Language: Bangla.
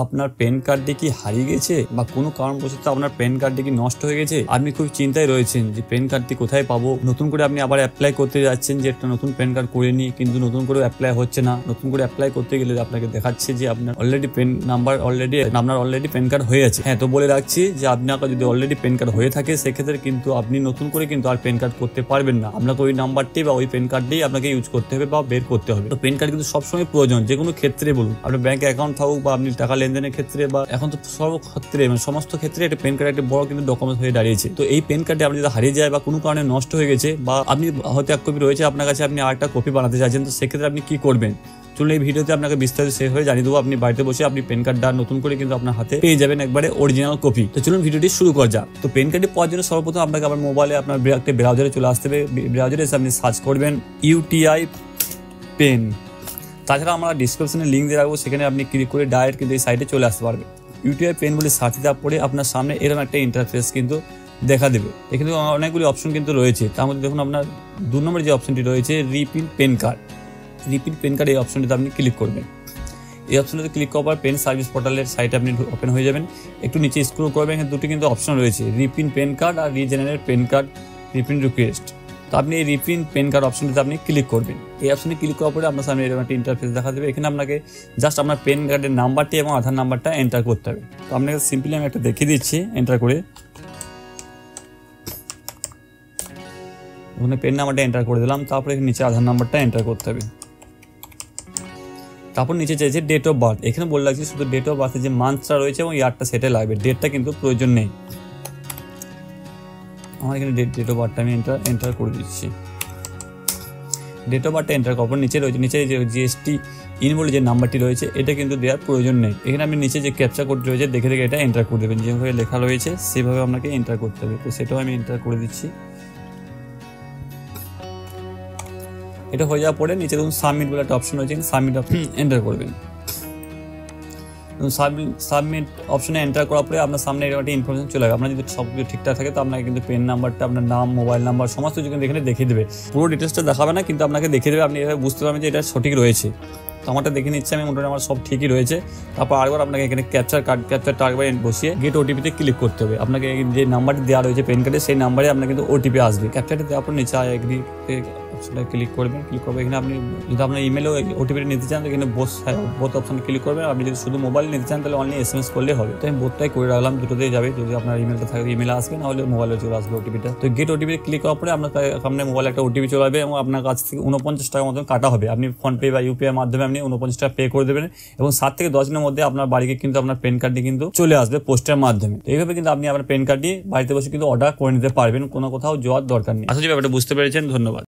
আপনার প্যান কার্ডটি কি হারিয়ে গেছে বা কোনো কারণবশত আপনার প্যান কার্ডটি কি নষ্ট হয়ে গেছে, আপনি খুব চিন্তায় রয়েছেন যে প্যান কার্ডটি কোথায় পাবো। নতুন করে আপনি আবার অ্যাপ্লাই করতে যাচ্ছেন যে একটা নতুন প্যান কার্ড করে নিই, কিন্তু নতুন করে অ্যাপ্লাই হচ্ছে না। নতুন করে অ্যাপ্লাই করতে গেলে আপনাকে দেখাচ্ছে যে আপনার অলরেডি আপনার অলরেডি প্যান কার্ড হয়ে আছে। হ্যাঁ, তো বলে রাখছি যে আপনার যদি অলরেডি প্যান কার্ড হয়ে থাকে সেক্ষেত্রে কিন্তু আপনি নতুন করে কিন্তু আর প্যান কার্ড করতে পারবেন না। আপনাকে ওই নাম্বারটি বা ওই প্যান কার্ডটি আপনাকে ইউজ করতে হবে বা বের করতে হবে। তো প্যান কার্ড কিন্তু সবসময় প্রয়োজন, যে কোনো ক্ষেত্রে বলুন, আপনার ব্যাংক অ্যাকাউন্ট থাকুক বা আপনি টাকা লেনদেনের ক্ষেত্রে বা এখন তো সব ক্ষেত্রে সমস্ত ক্ষেত্রে একটা প্যান কার্ড একটা বড় কিন্তু ডকুমেন্ট হয়ে দাঁড়িয়েছে। তো এই প্যান কার্ডে আপনি যদি হারিয়ে যায় বা কোনো কারণে নষ্ট হয়ে গেছে বা আপনি হয়তো এক কপি রয়েছে আপনার কাছে, আপনি আরেকটা কপি বানাতে চাইছেন, তো সেক্ষেত্রে আপনি কি করবেন চলুন এই ভিডিওতে আপনাকে বিস্তারিত শেষ হয়ে জানিয়ে দেবো। আপনি বাড়িতে বসে আপনি প্যান কার্ডটা নতুন করে কিন্তু আপনার হাতে পেয়ে যাবেন একবারে অরিজিনাল কপি। তো চলুন ভিডিওটি শুরু করা যাক। তো প্যান কার্ডটি পাওয়ার জন্য সর্বপ্রথম আপনাকে আবার মোবাইলে আপনার একটা ব্রাউজারে চলে আসতে হবে। ব্রাউজারে এসে আপনি সার্চ করবেন UTI পেন। তাছাড়া আমরা ডিসক্রিপশনে লিঙ্ক দিয়ে রাখবো, সেখানে আপনি ক্লিক করে ডাইরেক্ট কিন্তু এই সাইটে চলে আসতে পারবেন। UTI পেন বলে সার্চ দেওয়ার পরে আপনার সামনে এরকম একটা ইন্টারফেস কিন্তু দেখা দেবে। এখানে অনেকগুলি অপশন কিন্তু রয়েছে, তার মধ্যে দেখুন আপনার 2 নম্বরে যে অপশনটি রয়েছে reprint PAN card. Reprint PAN card এই অপশনটিতে আপনি ক্লিক করবেন। এই অপশনটিতে ক্লিক করার পর পেন সার্ভিস পোর্টালের সাইটে আপনি ওপেন হয়ে যাবেন। একটু নিচে স্ক্রল করবেন, এখানে দুটি কিন্তু অপশন রয়েছে, রিপ্রিন্ট পেন কার্ড আর regenerate PAN card reprint request. তো আপনি এই রিপ্রিন্ট পেন কার্ড অপশনটিতে আপনি ক্লিক করবেন। এই অপশনে ক্লিক করার পরে আপনার সামনে এরকম একটা ইন্টারফেস দেখা দেবে। এখানে আপনাকে জাস্ট আপনার পেন কার্ডের নাম্বারটি এবং আধার নাম্বারটা এন্টার করতে হবে। তো আপনাকে সিম্পলি আমি একটা দেখিয়ে দিচ্ছি এন্টার করে। ওখানে পেন নাম্বারটা এন্টার করে দিলাম, তারপরে নিচে আধার নাম্বারটা এন্টার করতে হবে। তারপর নিচে চাইছে ডেট অফ বার্থ। এখানে বলে রাখছি শুধু ডেট অফ বার্থে যে মান্থটা রয়েছে এবং ইয়ারটা সেটা লাগবে, ডেটটা কিন্তু প্রয়োজন নেই। আমার এখানে ডেট অফ বার্থটা আমি এন্টার করে দিচ্ছি। ডেট অফ বার্থটা এন্টার করার পর নিচে রয়েছে, নিচে যে GST ইন বলে যে নাম্বারটি রয়েছে এটা কিন্তু দেওয়ার প্রয়োজন নেই। এখানে আপনি নিচে যে ক্যাপচা কোডটি রয়েছে দেখে এটা এন্টার করে দেবেন, যেভাবে লেখা রয়েছে সেভাবে আপনাকে এন্টার করতে হবে। তো সেটাও আমি এন্টার করে দিচ্ছি। এটা হয়ে যাওয়ার পরে নিচে দেখুন সাবমিট বলে একটা অপশন রয়েছে, সাবমিট অপশন এন্টার করবেন। সাবমিট অপশনে এন্টার করার পরে আপনার সামনে এরকম একটা ইনফরমেশন চলে আসবে। আপনার যদি সব কিছু ঠিকঠাক থাকে তো আপনাকে কিন্তু পেন নাম্বারটা, আপনার নাম, মোবাইল নাম্বার সমস্ত কিছু কিন্তু এখানে দেখিয়ে দেবে। পুরো ডিটেলসটা দেখাবে না, কিন্তু আপনাকে দেখিয়ে দেবে। আপনি এভাবে বুঝতে পারবেন যে এটা সঠিক রয়েছে। তো আমারটা দেখে নিচ্ছে আমি, মোটামুটি আমার সব ঠিকই রয়েছে। তারপর আরেকবার আপনাকে এখানে ক্যাপচারটা আরেকবার বসিয়ে গেট OTPতে ক্লিক করতে হবে। আপনাকে যে নাম্বারটি দেওয়া রয়েছে পেন কার্ডে সেই নাম্বারে আপনার কিন্তু OTP আসবে। ক্যাপচারটা দেওয়ার পর নিচে এগ্রি অপশনটা ক্লিক করবেন। এখানে আপনি যদি আপনার ইমেলও OTPটা নিতে চান তো এখানে বোথ অপশন ক্লিক করবেন। আপনি যদি শুধু মোবাইল নিতে চান তাহলে অনলি SMS করলে হবে। তো আমি বোথটাই করে রাখলাম, দুটোতেই যাবে। যদি আপনার ইমেলটা থাকে ইমেলে আসবে, না হলে মোবাইলে চলে আসবে OTPটা। তো গেট OTPতে ক্লিক করার পরে আপনার সামনে মোবাইলে একটা OTP চলে আসবে এবং আপনার কাছ থেকে 49 টাকার মতন কাটা হবে। আপনি ফোনপে বা UPI মাধ্যমে আপনি 49 টাকা পে করে দেবেন এবং 7 থেকে 10 দিনের মধ্যে আপনার বাড়িতে কিন্তু আপনার পেন কার্ডটি কিন্তু চলে আসবে পোস্টের মাধ্যমে। এইভাবে কিন্তু আপনি আপনার পেন কার্ডটি বাড়িতে বসে কিন্তু অর্ডার করে নিতে পারবেন, কোনো কোথাও যাওয়ার দরকার নেই। আসলে ব্যাপারটা বুঝতে পেরেছেন। ধন্যবাদ।